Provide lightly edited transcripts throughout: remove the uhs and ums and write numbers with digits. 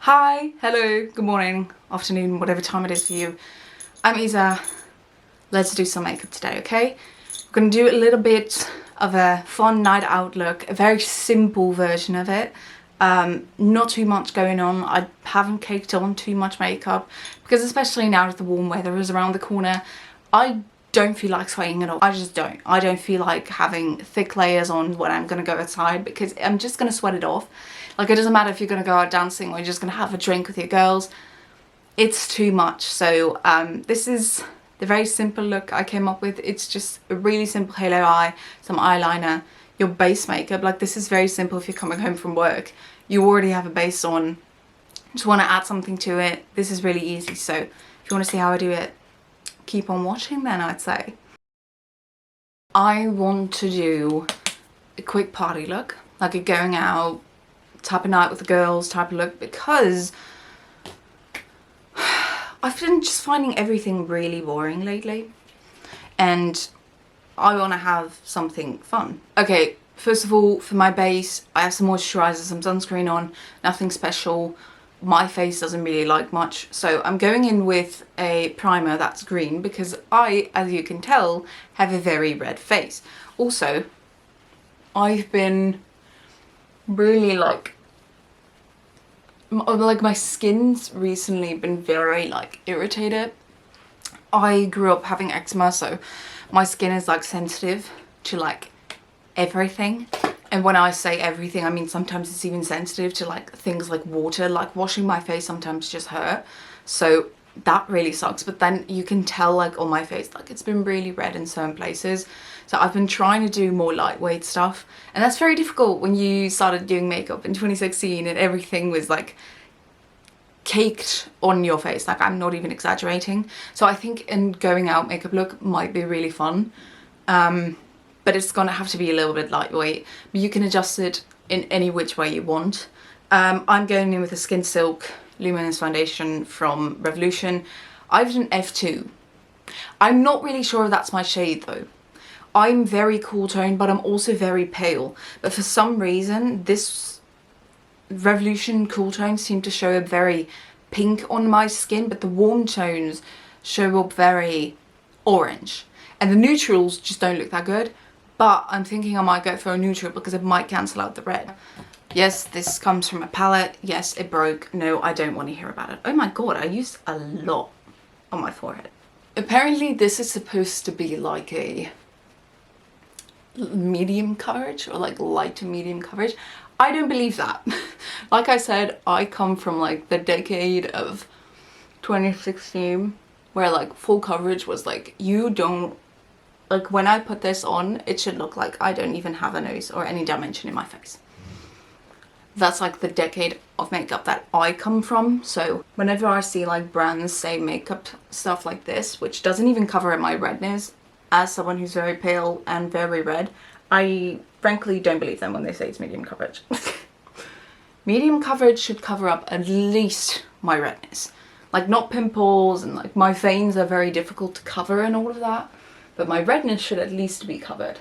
Hi, hello, good morning, afternoon, whatever time it is for you. I'm Isa. Let's do some makeup today, okay? We're gonna do a little bit of a fun night out look, a very simple version of it. Not too much going on. I haven't caked on too much makeup because especially now that the warm weather is around the corner, I don't feel like sweating at all. I just don't. I don't feel like having thick layers on when I'm gonna go outside because I'm just gonna sweat it off. Like, it doesn't matter if you're gonna go out dancing or you're just gonna have a drink with your girls. It's too much. So this is the very simple look I came up with. It's just a really simple halo eye, some eyeliner, your base makeup. Like, this is very simple if you're coming home from work. You already have a base on. Just want to add something to it. This is really easy. So if you want to see how I do it, keep on watching then, I'd say. I want to do a quick party look, like a going out type of night with the girls type of look, because I've been just finding everything really boring lately and I want to have something fun. Okay, first of all, for my base, I have some moisturizer, some sunscreen on, nothing special. My face doesn't really like much, so I'm going in with a primer that's green because I, as you can tell, have a very red face. Also, I've been really like my skin's recently been very like irritated. I grew up having eczema, so my skin is like sensitive to like everything. And when I say everything, I mean sometimes it's even sensitive to like things like water. Like washing my face sometimes just hurt, so that really sucks. But then you can tell like on my face, like it's been really red in certain places. So I've been trying to do more lightweight stuff, and that's very difficult when you started doing makeup in 2016 and everything was like caked on your face. Like, I'm not even exaggerating. So I think in going out makeup look might be really fun. But it's gonna have to be a little bit lightweight, but you can adjust it in any which way you want. I'm going in with a Skin Silk Luminous Foundation from Revolution. I've done F2. I'm not really sure if that's my shade though. I'm very cool toned, but I'm also very pale. But for some reason, this Revolution cool tones seem to show up very pink on my skin, but the warm tones show up very orange. And the neutrals just don't look that good. But I'm thinking I might go for a neutral because it might cancel out the red. Yes, this comes from a palette. Yes, it broke. No, I don't want to hear about it. Oh my god, I used a lot on my forehead. Apparently this is supposed to be like a medium coverage, or like light to medium coverage. I don't believe that. Like I said, I come from like the decade of 2016 where like full coverage was like, you don't, like when I put this on, it should look like I don't even have a nose or any dimension in my face. That's like the decade of makeup that I come from. So whenever I see like brands say makeup stuff like this, which doesn't even cover my redness, as someone who's very pale and very red, I frankly don't believe them when they say it's medium coverage. Medium coverage should cover up at least my redness. Like, not pimples, and like my veins are very difficult to cover and all of that, but my redness should at least be covered.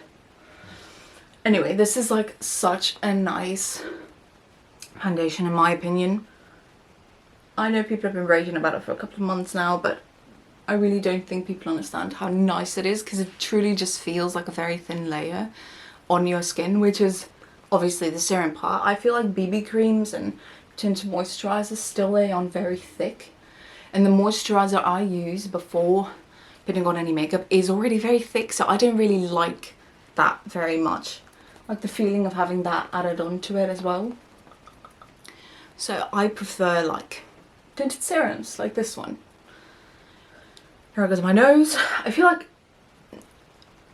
Anyway, this is like such a nice foundation in my opinion. I know people have been raving about it for a couple of months now, but I really don't think people understand how nice it is, because it truly just feels like a very thin layer on your skin, which is obviously the serum part. I feel like BB creams and tinted moisturizers still lay on very thick, and the moisturizer I use before putting on any makeup is already very thick, so I don't really like that very much. Like the feeling of having that added onto it as well. So I prefer like tinted serums like this one. Here I go to my nose. I feel like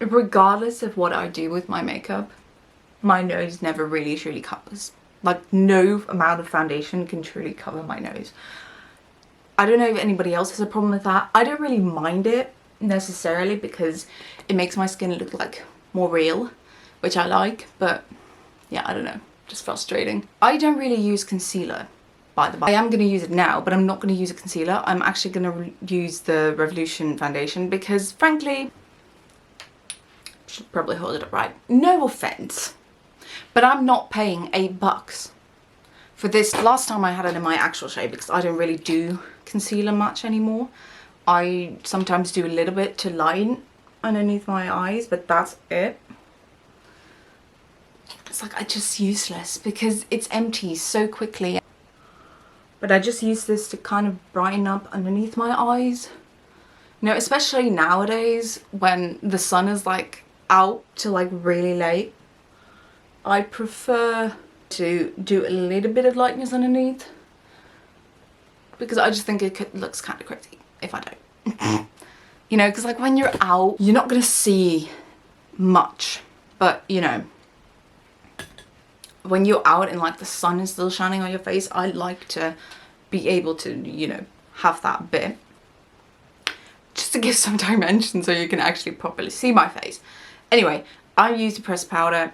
regardless of what I do with my makeup, my nose never really truly covers. Like, no amount of foundation can truly cover my nose. I don't know if anybody else has a problem with that. I don't really mind it necessarily because it makes my skin look like more real, which I like, but yeah, I don't know, just frustrating. I don't really use concealer, by the way. I am going to use it now, but I'm not going to use a concealer. I'm actually going to use the Revolution foundation because frankly, I should probably hold it up right. No offense, but I'm not paying $8 For this, last time I had it in my actual shade because I don't really do concealer much anymore. I sometimes do a little bit to line underneath my eyes, but that's it. It's like, it's just useless because it's empty so quickly. But I just use this to kind of brighten up underneath my eyes. You know, especially nowadays when the sun is like out till like really late. I prefer to do a little bit of lightness underneath because I just think it looks kind of crazy if I don't. You know, because like when you're out, you're not gonna see much, but you know, when you're out and like the sun is still shining on your face, I like to be able to, you know, have that bit just to give some dimension so you can actually properly see my face. Anyway, I use the pressed powder.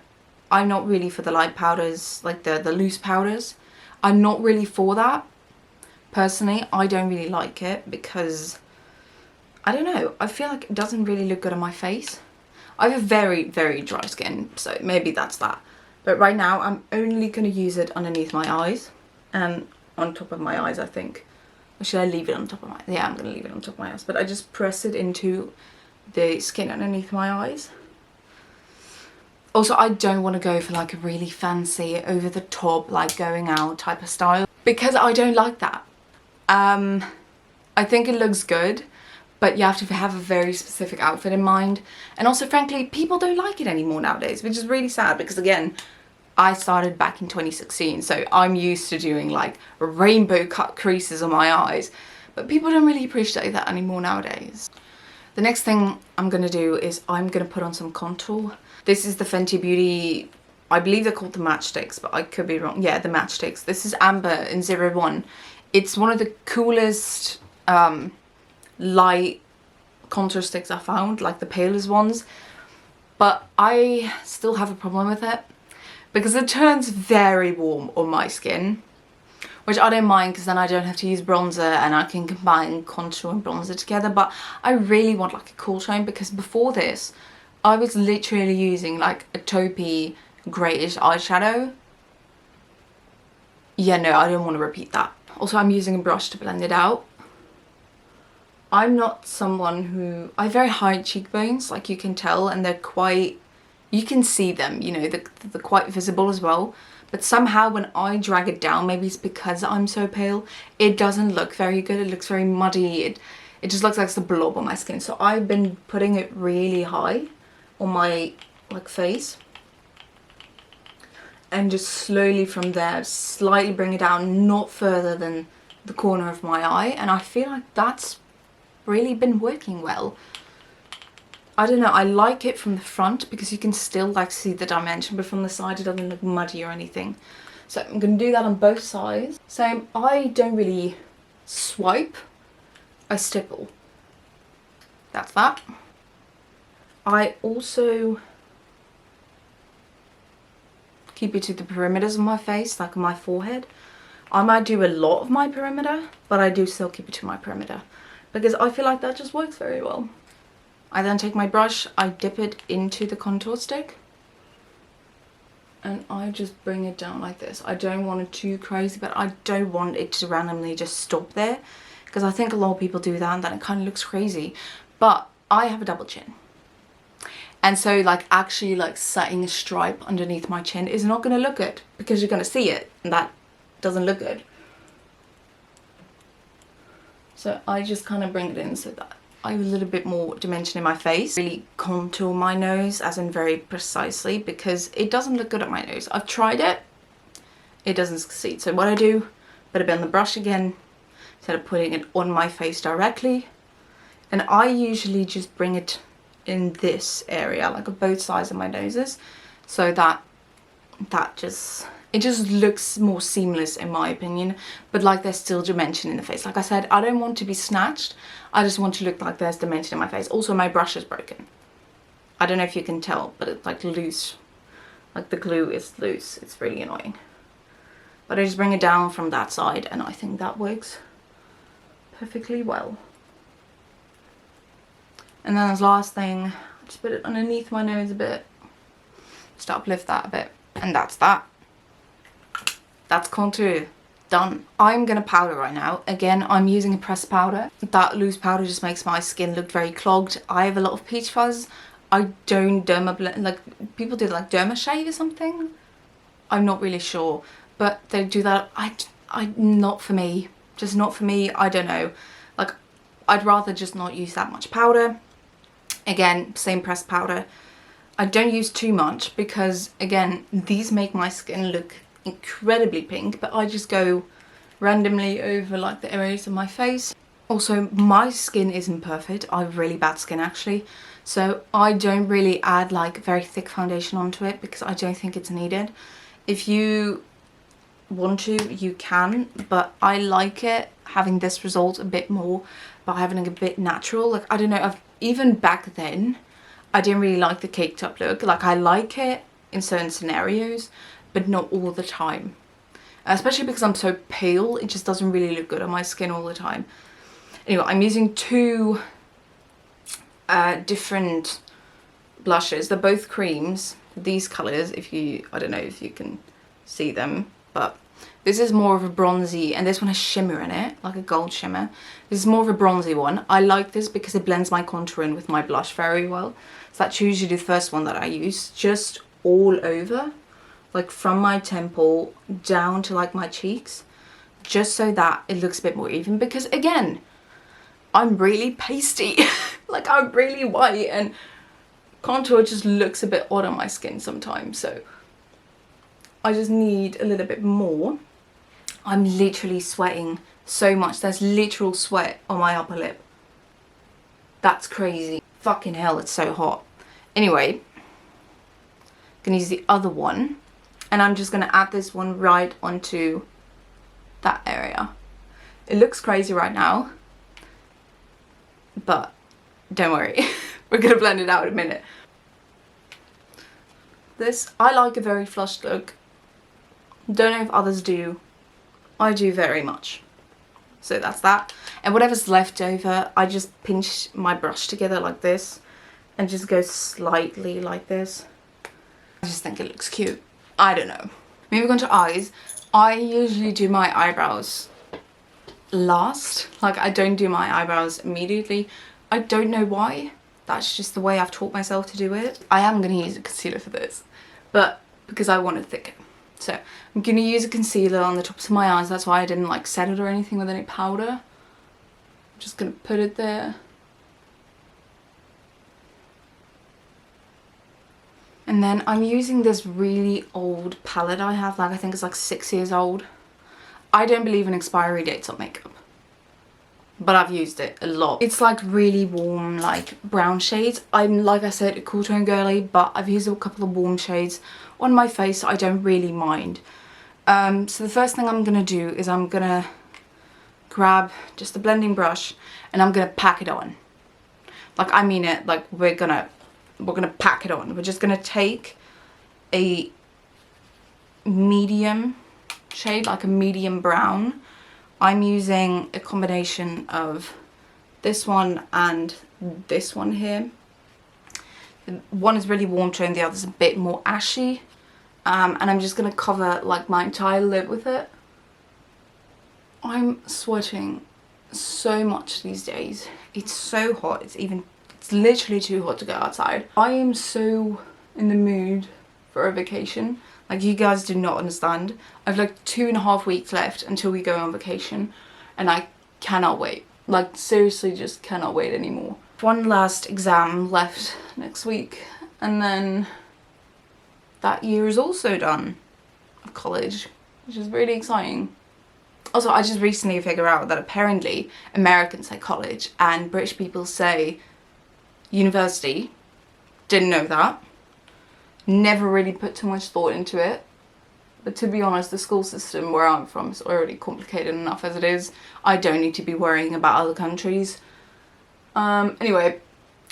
I'm not really for the light powders, like the loose powders. I'm not really for that. Personally, I don't really like it because, I don't know, I feel like it doesn't really look good on my face. I have a very, very dry skin, so maybe that's that. But right now, I'm only going to use it underneath my eyes and on top of my eyes, I think. Or should I leave it on top of my... Yeah, I'm going to leave it on top of my eyes. But I just press it into the skin underneath my eyes. Also, I don't want to go for like a really fancy, over the top, like going out type of style. Because I don't like that. I think it looks good, but you have to have a very specific outfit in mind. And also, frankly, people don't like it anymore nowadays, which is really sad because, again, I started back in 2016, so I'm used to doing like rainbow cut creases on my eyes, but people don't really appreciate that anymore nowadays. The next thing I'm going to do is I'm going to put on some contour. This is the Fenty Beauty, I believe they're called the matchsticks, but I could be wrong. Yeah, the matchsticks. This is Amber in 01. It's one of the coolest light contour sticks I found, like the palest ones, but I still have a problem with it because it turns very warm on my skin, which I don't mind because then I don't have to use bronzer and I can combine contour and bronzer together. But I really want like a cool tone because before this I was literally using like a taupey greyish eyeshadow. Yeah, no, I don't want to repeat that. Also, I'm using a brush to blend it out. I'm not someone who... I have very high cheekbones, like you can tell, and they're quite... You can see them, you know, they're quite visible as well. But somehow when I drag it down, maybe it's because I'm so pale, it doesn't look very good. It looks very muddy. It just looks like it's a blob on my skin. So I've been putting it really high on my like face. And just slowly from there, slightly bring it down, not further than the corner of my eye. And I feel like that's really been working well. I don't know, I like it from the front because you can still like see the dimension, but from the side it doesn't look muddy or anything. So I'm going to do that on both sides. So I don't really swipe, I stipple. That's that. I also keep it to the perimeters of my face, like on my forehead. I might do a lot of my perimeter, but I do still keep it to my perimeter because I feel like that just works very well. I then take my brush, I dip it into the contour stick and I just bring it down like this. I don't want it too crazy, but I don't want it to randomly just stop there because I think a lot of people do that and then it kind of looks crazy. But I have a double chin. And so like actually like setting a stripe underneath my chin is not going to look good because you're going to see it and that doesn't look good. So I just kind of bring it in so that I have a little bit more dimension in my face. Really contour my nose as in very precisely because it doesn't look good at my nose. I've tried it, it doesn't succeed. So what I do, put a bit on the brush again instead of putting it on my face directly. And I usually just bring it in this area, like on both sides of my noses, so that it just looks more seamless in my opinion, but like there's still dimension in the face. Like I said, I don't want to be snatched, I just want to look like there's dimension in my face. Also my brush is broken. I don't know if you can tell, but it's like loose, like the glue is loose. It's really annoying. But I just bring it down from that side and I think that works perfectly well. And then as last thing, just put it underneath my nose a bit, just uplift that a bit, and that's that. that's contour done. I'm gonna powder right now. Again, I'm using a pressed powder. That loose powder just makes my skin look very clogged. I have a lot of peach fuzz. I don't dermablend, like people do like derma shave or something. I'm not really sure, but they do that. I not for me, just not for me. I don't know, like I'd rather just not use that much powder. Again, same pressed powder. I don't use too much because again, these make my skin look incredibly pink, but I just go randomly over like the areas of my face. Also, my skin isn't perfect. I have really bad skin actually, so I don't really add like very thick foundation onto it because I don't think it's needed. If you want to, you can, but I like it having this result a bit more by having it a bit natural. Like I don't know, even back then I didn't really like the caked up look. Like I like it in certain scenarios, but not all the time. Especially because I'm so pale, it just doesn't really look good on my skin all the time. Anyway, I'm using two different blushes. They're both creams. These colours, if you, I don't know if you can see them, but this is more of a bronzy, and this one has shimmer in it, like a gold shimmer. This is more of a bronzy one. I like this because it blends my contour in with my blush very well. So that's usually the first one that I use, just all over, like from my temple down to like my cheeks, just so that it looks a bit more even, because again, I'm really pasty. Like I'm really white and contour just looks a bit odd on my skin sometimes, so I just need a little bit more. I'm literally sweating so much. There's literal sweat on my upper lip. That's crazy. Fucking hell, it's so hot. Anyway, I'm gonna use the other one, and I'm just gonna add this one right onto that area. It looks crazy right now, but don't worry. We're gonna blend it out in a minute. This, I like a very flushed look. Don't know if others do. I do very much. So that's that. And whatever's left over, I just pinch my brush together like this and just go slightly like this. I just think it looks cute. I don't know. Moving on to eyes. I usually do my eyebrows last. Like I don't do my eyebrows immediately. I don't know why. That's just the way I've taught myself to do it. I am going to use a concealer for this, but because I want it thicker. So I'm going to use a concealer on the tops of my eyes. That's why I didn't like set it or anything with any powder. I'm just going to put it there. And then I'm using this really old palette I have. Like I think it's like 6 years old. I don't believe in expiry dates on makeup, but I've used it a lot. It's like really warm, like brown shades. I'm, like I said, a cool tone girly, but I've used a couple of warm shades on my face, so I don't really mind. So the first thing I'm gonna do is I'm gonna grab just a blending brush and I'm gonna pack it on. Like I mean it, like we're gonna pack it on. We're just gonna take a medium shade, like a medium brown. I'm using a combination of this one and this one here. One is really warm tone, the other's a bit more ashy. And I'm just going to cover like my entire lip with it. I'm sweating so much these days. It's so hot. It's literally too hot to go outside. I am so in the mood for a vacation. Like you guys do not understand. I've like 2.5 weeks left until we go on vacation, and I cannot wait. Like seriously, just cannot wait anymore. One last exam left next week, and then that year is also done of college, which is really exciting. Also, I just recently figured out that apparently Americans say college and British people say university. Didn't know that. Never really put too much thought into it. But to be honest, the school system where I'm from is already complicated enough as it is. I don't need to be worrying about other countries. Anyway,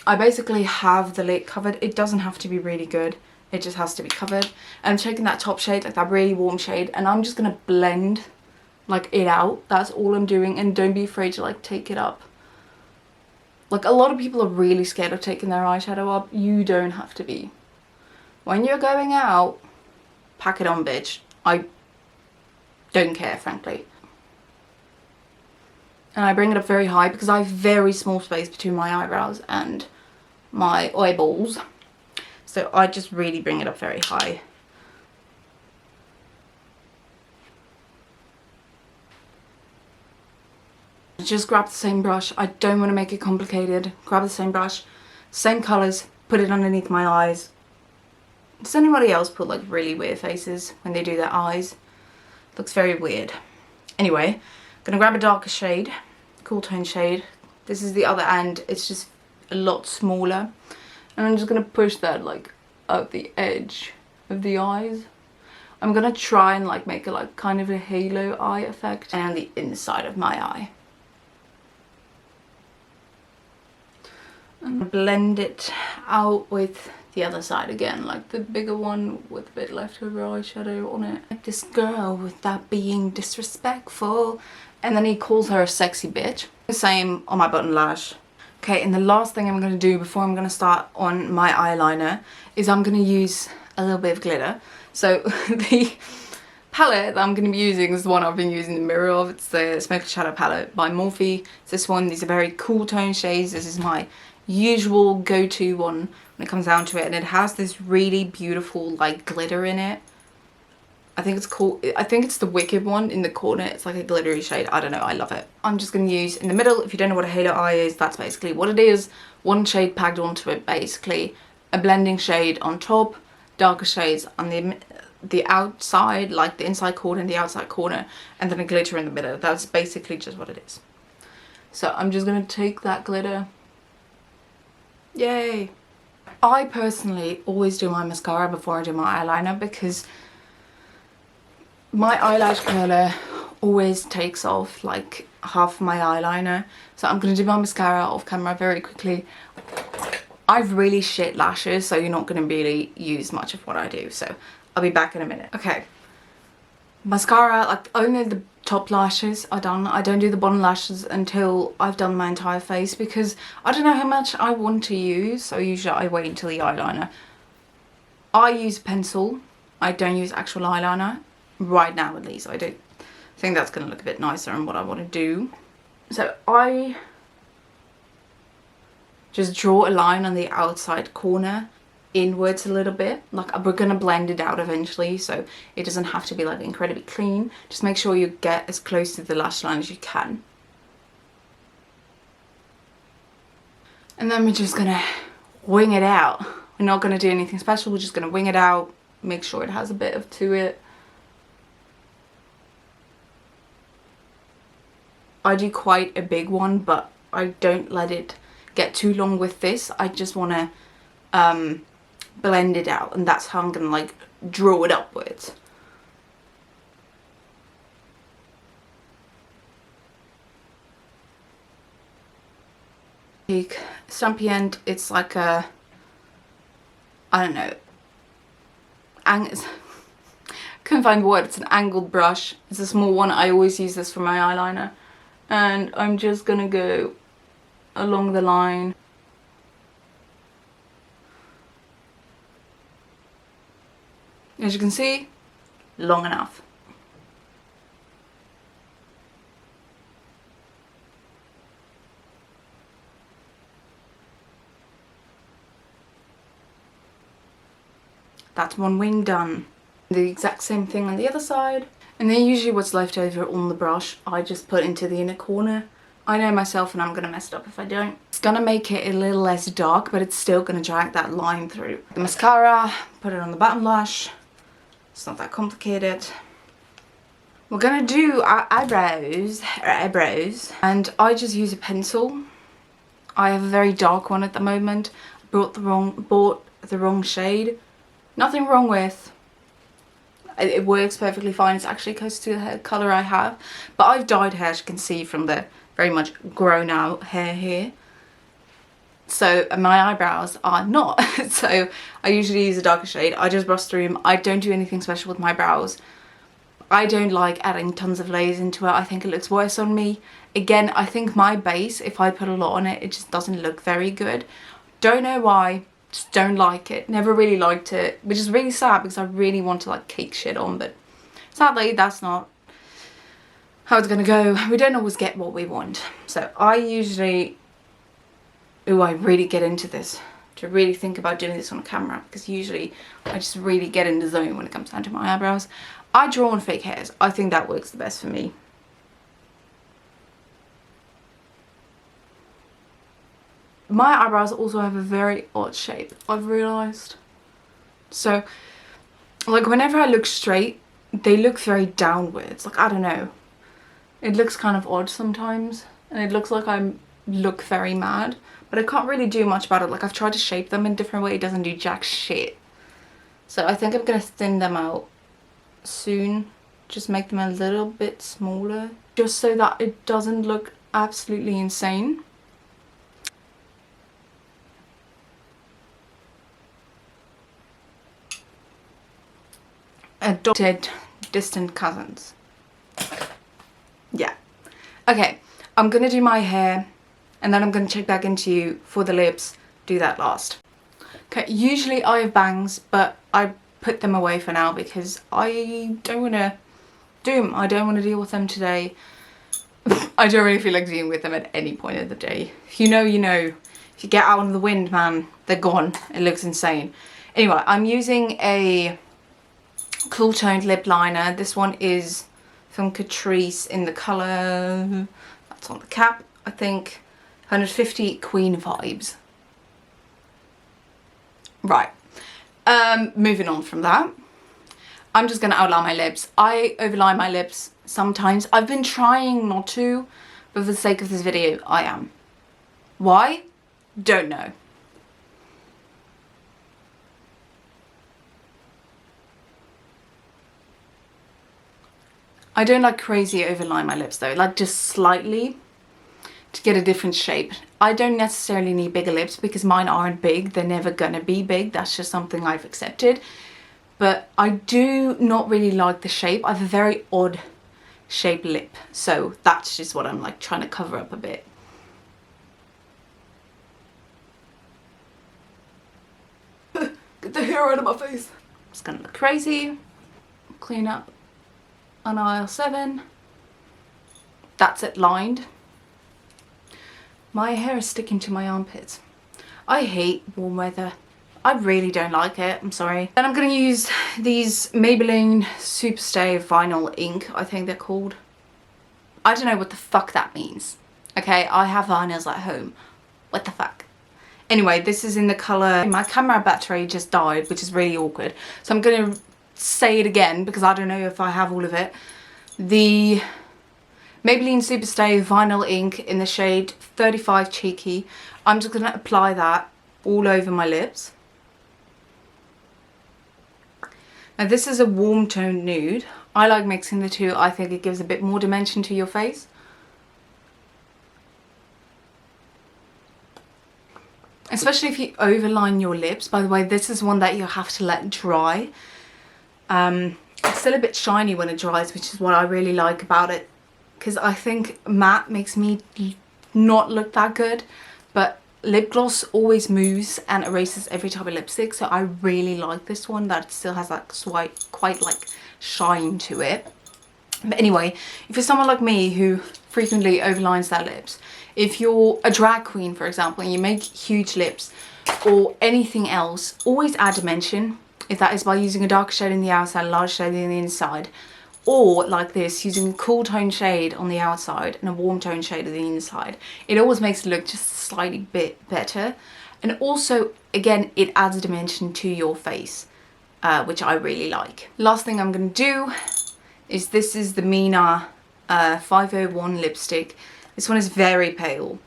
I basically have the lid covered. It doesn't have to be really good. It just has to be covered. And I'm taking that top shade, like that really warm shade, and I'm just gonna blend like it out. That's all I'm doing, and don't be afraid to like take it up. Like a lot of people are really scared of taking their eyeshadow up. You don't have to be. When you're going out, pack it on, bitch. don't care, frankly. And I bring it up very high because I have very small space between my eyebrows and my eyeballs. So I just really bring it up very high. Just grab the same brush. I don't want to make it complicated. Grab the same brush, same colours, put it underneath my eyes. Does anybody else put like really weird faces when they do their eyes? Looks very weird. Anyway, gonna grab a darker shade, cool tone shade. This is the other end. It's just a lot smaller. And I'm just gonna push that like up the edge of the eyes. I'm gonna try and like make it like kind of a halo eye effect and the inside of my eye. And blend it out with the other side again, like the bigger one with a bit leftover eyeshadow on it. Like this girl without being disrespectful. And then he calls her a sexy bitch. The same on my button lash. Okay, and the last thing I'm going to do before I'm going to start on my eyeliner is I'm going to use a little bit of glitter. So the palette that I'm going to be using is the one I've been using the mirror of. It's the Smoky Shadow palette by Morphe. It's this one. These are very cool tone shades. This is my usual go-to one when it comes down to it, and it has this really beautiful like glitter in it. I think it's the Wicked one in the corner. It's like a glittery shade. I don't know, I love it. I'm just going to use in the middle. If you don't know what a halo eye is, that's basically what it is. One shade packed onto it, basically a blending shade on top, darker shades on the outside, like the inside corner and the outside corner, and then a glitter in the middle. That's basically just what it is. So I'm just going to take that glitter. Yay! I personally always do my mascara before I do my eyeliner because my eyelash curler always takes off like half my eyeliner. So I'm going to do my mascara off camera very quickly. I've really shit lashes, so you're not going to really use much of what I do. So I'll be back in a minute. Okay. Mascara, like only the top lashes are done. I don't do the bottom lashes until I've done my entire face because I don't know how much I want to use, so usually I wait until the eyeliner. I use pencil. I don't use actual eyeliner right now, at least. I do think that's going to look a bit nicer on what I want to do. So I just draw a line on the outside corner inwards a little bit. Like we're gonna blend it out eventually, so it doesn't have to be like incredibly clean. Just make sure you get as close to the lash line as you can. And then we're just gonna wing it out. We're not gonna do anything special, we're just gonna wing it out, make sure it has a bit of to it. I do quite a big one, but I don't let it get too long with this. I just wanna blend it out, and that's how I'm gonna like draw it upwards. Big stumpy end, it's like a, I don't know, couldn't find the word. It's an angled brush. It's a small one. I always use this for my eyeliner, and I'm just gonna go along the line. As you can see, long enough. That's one wing done. The exact same thing on the other side. And then usually what's left over on the brush, I just put into the inner corner. I know myself and I'm gonna mess it up if I don't. It's gonna make it a little less dark, but it's still gonna drag that line through. The mascara, put it on the bottom lash. It's not that complicated. We're gonna do our eyebrows, and I just use a pencil. I have a very dark one at the moment. Bought the wrong shade. Nothing wrong with. It works perfectly fine. It's actually close to the hair colour I have, but I've dyed hair, as you can see from the very much grown out hair here. So my eyebrows are not. So I usually use a darker shade. I just brush through them. I don't do anything special with my brows. I don't like adding tons of layers into it. I think it looks worse on me. Again, I think my base, if I put a lot on it, it just doesn't look very good. Don't know why. Just don't like it. Never really liked it, which is really sad because I really want to like cake shit on, but sadly that's not how it's gonna go. We don't always get what we want. So I usually, I really get into this, to really think about doing this on camera, because usually I just really get in the zone when it comes down to my eyebrows. I draw on fake hairs. I think that works the best for me. My eyebrows also have a very odd shape, I've realised. So, like, whenever I look straight, they look very downwards. Like, I don't know. It looks kind of odd sometimes, and it looks like I look very mad, but I can't really do much about it. Like, I've tried to shape them in a different way, it doesn't do jack shit. So I think I'm gonna thin them out soon, just make them a little bit smaller, just so that it doesn't look absolutely insane. Adopted distant cousins. Yeah. Okay, I'm gonna do my hair and then I'm gonna check back into you for the lips. Do that last. Okay, usually I have bangs, but I put them away for now because I don't wanna do them. I don't wanna deal with them today. I don't really feel like dealing with them at any point of the day. If you know, you know. If you get out in the wind, man, they're gone. It looks insane. Anyway, I'm using a cool toned lip liner. This one is from Catrice in the colour, that's on the cap, I think, 150 Queen Vibes. Right, moving on from that, I'm just going to outline my lips. I overline my lips sometimes. I've been trying not to, but for the sake of this video, I am. Why? Don't know. I don't like crazy overline my lips though, like just slightly to get a different shape. I don't necessarily need bigger lips because mine aren't big, they're never gonna be big, that's just something I've accepted. But I do not really like the shape. I have a very odd shaped lip, so that's just what I'm like trying to cover up a bit. Get the hair out of my face. It's gonna look crazy. Clean up on aisle 7. That's it lined. My hair is sticking to my armpits. I hate warm weather. I really don't like it, I'm sorry. Then I'm gonna use these Maybelline Superstay Vinyl Ink, I think they're called. I don't know what the fuck that means. Okay, I have vinyls at home. What the fuck? Anyway, this is in the colour, my camera battery just died, which is really awkward. So I'm gonna say it again because I don't know if I have all of it. The Maybelline Superstay Vinyl Ink in the shade 35 Cheeky. I'm just going to apply that all over my lips. Now this is a warm toned nude. I like mixing the two. I think it gives a bit more dimension to your face. Especially if you overline your lips. By the way, this is one that you have to let dry. It's still a bit shiny when it dries, which is what I really like about it, because I think matte makes me not look that good, but lip gloss always moves and erases every type of lipstick, so I really like this one that still has that quite like shine to it. But anyway, if you're someone like me who frequently overlines their lips, if you're a drag queen for example and you make huge lips or anything else, always add dimension. If that is by using a darker shade on the outside, a large shade on the inside, or like this, using a cool tone shade on the outside and a warm tone shade on the inside, it always makes it look just a slightly bit better. And also, again, it adds a dimension to your face, which I really like. Last thing I'm going to do is this is the Mina 501 lipstick. This one is very pale,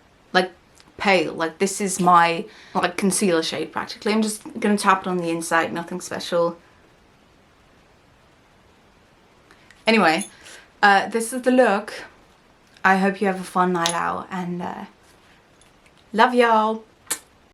like this is my like concealer shade practically. I'm just gonna tap it on the inside, nothing special. Anyway, this is the look. I hope you have a fun night out and love y'all.